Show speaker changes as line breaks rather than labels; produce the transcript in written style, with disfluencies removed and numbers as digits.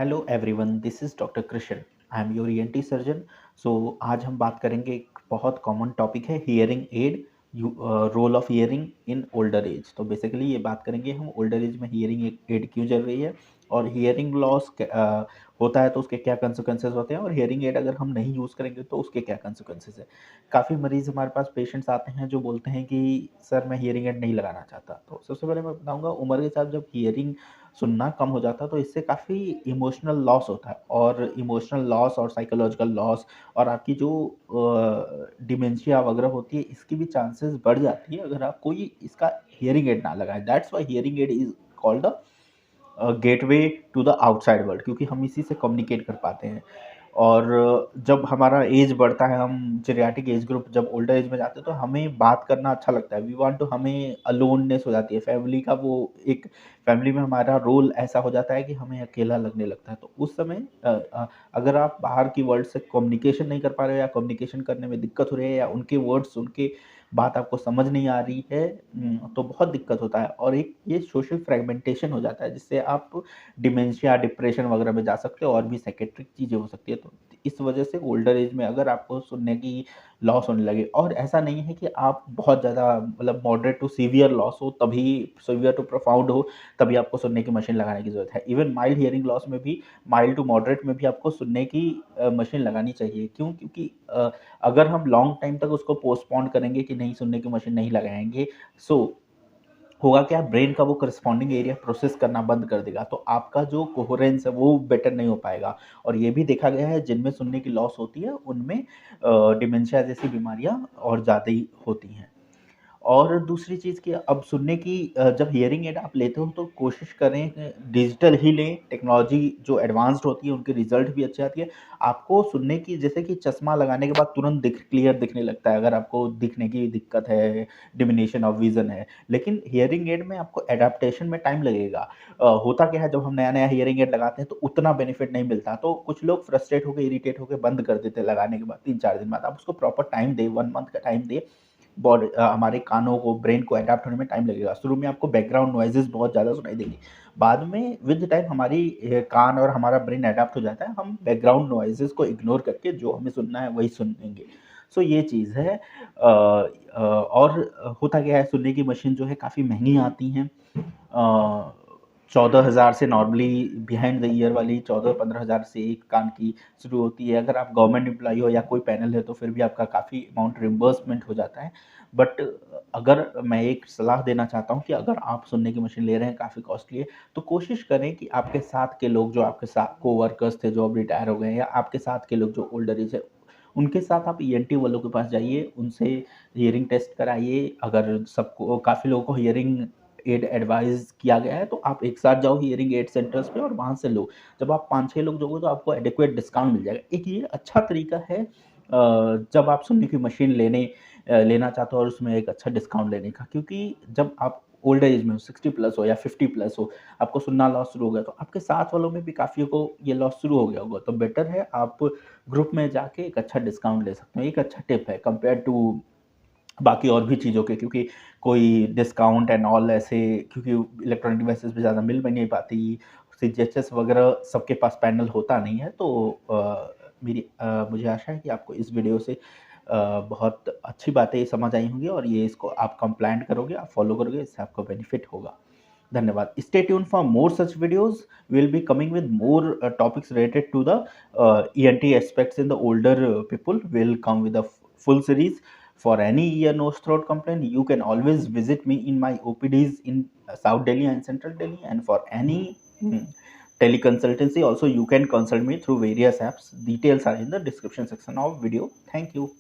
Hello everyone, this is doctor Krishna. I am your ENT surgeon. So आज हम बात करेंगे, एक बहुत कॉमन टॉपिक है hearing aid, role of hearing in older age. तो बेसिकली ये बात करेंगे हम ओल्डर एज में हियरिंग एड क्यों जल रही है और हियरिंग लॉस होता है तो उसके क्या कंसिक्वेंसेस होते हैं और हियरिंग एड अगर हम नहीं यूज़ करेंगे तो उसके क्या कंसिक्वेंसेस है। काफ़ी मरीज़ हमारे पास पेशेंट्स आते हैं जो बोलते हैं कि सर मैं हियरिंग एड नहीं लगाना चाहता। तो सबसे पहले मैं बताऊँगा, उम्र के साथ जब हियरिंग सुनना कम हो जाता है तो इससे काफ़ी इमोशनल लॉस होता है और इमोशनल लॉस और साइकोलॉजिकल लॉस और आपकी जो डिमेंशिया वगैरह होती है इसकी भी चांसेस बढ़ जाती है अगर आप कोई इसका हियरिंग एड ना लगाएं। That's why hearing aid is called the gateway to the outside world, क्योंकि हम इसी से कम्युनिकेट कर पाते हैं। और जब हमारा एज बढ़ता है, हम जेरियाट्रिक एज ग्रुप जब ओल्डर एज में जाते हैं तो हमें बात करना अच्छा लगता है। वी वांट टू, हमें अलोननेस हो जाती है फैमिली का, वो एक फैमिली में हमारा रोल ऐसा हो जाता है कि हमें अकेला लगने लगता है। तो उस समय अगर आप बाहर की वर्ल्ड से कम्युनिकेशन नहीं कर पा रहे हो या कम्युनिकेशन करने में दिक्कत हो रही है या उनके वर्ड्स, उनके बात आपको समझ नहीं आ रही है, तो बहुत दिक्कत होता है और एक ये सोशल फ्रेगमेंटेशन हो जाता है जिससे आप डिमेंशिया, डिप्रेशन वगैरह में जा सकते हो और भी साइकेट्रिक चीज़ें हो सकती है। तो इस वजह से ओल्डर एज में अगर आपको सुनने की लॉस होने लगे, और ऐसा नहीं है कि आप बहुत ज़्यादा मतलब मॉडरेट टू सीवियर लॉस हो तभी, सीवियर टू प्रोफाउंड हो तभी आपको सुनने की मशीन लगाने की ज़रूरत है। इवन माइल्ड हियरिंग लॉस में भी, माइल्ड टू मॉडरेट में भी आपको सुनने की मशीन लगानी चाहिए। क्यों? क्योंकि अगर हम लॉन्ग टाइम तक उसको पोस्टपोन करेंगे कि नहीं सुनने की मशीन नहीं लगाएँगे, सो होगा क्या, ब्रेन का वो करस्पॉन्डिंग एरिया प्रोसेस करना बंद कर देगा, तो आपका जो कोहेरेंस है वो बेटर नहीं हो पाएगा। और ये भी देखा गया है जिनमें सुनने की लॉस होती है उनमें डिमेंशिया जैसी बीमारियाँ और ज़्यादा ही होती हैं। और दूसरी चीज़ कि अब सुनने की जब हियरिंग एड आप लेते हो तो कोशिश करें कि डिजिटल ही लें। टेक्नोलॉजी जो एडवांस्ड होती है उनके रिज़ल्ट भी अच्छी आती है। आपको सुनने की, जैसे कि चश्मा लगाने के बाद तुरंत क्लियर दिखने लगता है अगर आपको दिखने की दिक्कत है, डिमिनिशन ऑफ विज़न है। लेकिन हियरिंग एड में आपको एडाप्टेशन में टाइम लगेगा। होता क्या है, जब हम नया-नया हियरिंग एड लगाते हैं तो उतना बेनिफिट नहीं मिलता। तो कुछ लोग फ्रस्ट्रेट होके, इरिटेट होके बंद कर देते हैं लगाने के बाद 3-4 दिन बाद। आप उसको प्रॉपर टाइम दें, 1 मंथ का टाइम दें। हमारे कानों को, ब्रेन को अडैप्ट होने में टाइम लगेगा। शुरू में आपको बैकग्राउंड नॉइज़ेज़ बहुत ज़्यादा सुनाई देंगी। बाद में विद टाइम हमारी कान और हमारा ब्रेन अडैप्ट हो जाता है। हम बैकग्राउंड नॉइज़ेज़ को इग्नोर करके जो हमें सुनना है वही सुनेंगे। सो ये चीज़ है। और होता क्या है, सुनने की मशीन जो है काफ़ी महँगी आती हैं। 14,000 से नॉर्मली, बिहाइंड द ईयर वाली 14-15,000 से एक कान की शुरू होती है। अगर आप गवर्नमेंट एम्प्लॉई हो या कोई पैनल है तो फिर भी आपका काफ़ी अमाउंट रिम्बर्समेंट हो जाता है। बट अगर मैं एक सलाह देना चाहता हूँ कि अगर आप सुनने की मशीन ले रहे हैं, काफ़ी कॉस्टली है, तो कोशिश करें कि आपके साथ के लोग, जो आपके साथ कोवर्कर्स थे जो अब रिटायर हो गए हैं, या आपके साथ के लोग जो ओल्डर एज है, उनके साथ आप ईएनटी वालों के पास जाइए, उनसे हियरिंग टेस्ट कराइए। अगर सबको, काफ़ी लोगों को हियरिंग एड एडवाइस किया गया है तो आप एक साथ जाओ हियरिंग एड सेंटर्स पे और वहाँ से लो। जब आप 5-6 लोग जाओगे तो आपको एडिक्वेट डिस्काउंट मिल जाएगा। एक ये अच्छा तरीका है जब आप सुनने की मशीन लेना चाहते हो और उसमें एक अच्छा डिस्काउंट लेने का। क्योंकि जब आप ओल्ड एज में हो, 60 प्लस हो या 50 प्लस हो, आपको सुनना लॉस शुरू हो गया, तो आपके साथ वालों में भी काफ़ियों को ये लॉस शुरू हो गया होगा। तो बेटर है आप ग्रुप में जाके एक अच्छा डिस्काउंट ले सकते हो। एक अच्छा टिप है कंपेयर टू बाकी और भी चीज़ों के, क्योंकि कोई डिस्काउंट एंड ऑल ऐसे, क्योंकि इलेक्ट्रॉनिक डिवाइसेज़ पे ज़्यादा मिल भी नहीं पाती, सीजीएचएस वगैरह सबके पास पैनल होता नहीं है। तो मुझे आशा है कि आपको इस वीडियो से बहुत अच्छी बातें समझ आई होंगी और ये इसको आप कंप्लायंट करोगे, आप फॉलो करोगे, इससे आपको बेनिफिट होगा। धन्यवाद। Stay tuned for more such videos. We will be coming with more topics related to the ENT aspects in the older people. We'll come with a full series. For any ear, nose, throat complaint, you can always visit me in my OPDs in South Delhi and Central Delhi. And for any teleconsultancy, also you can consult me through various apps. Details are in the description section of video. Thank you.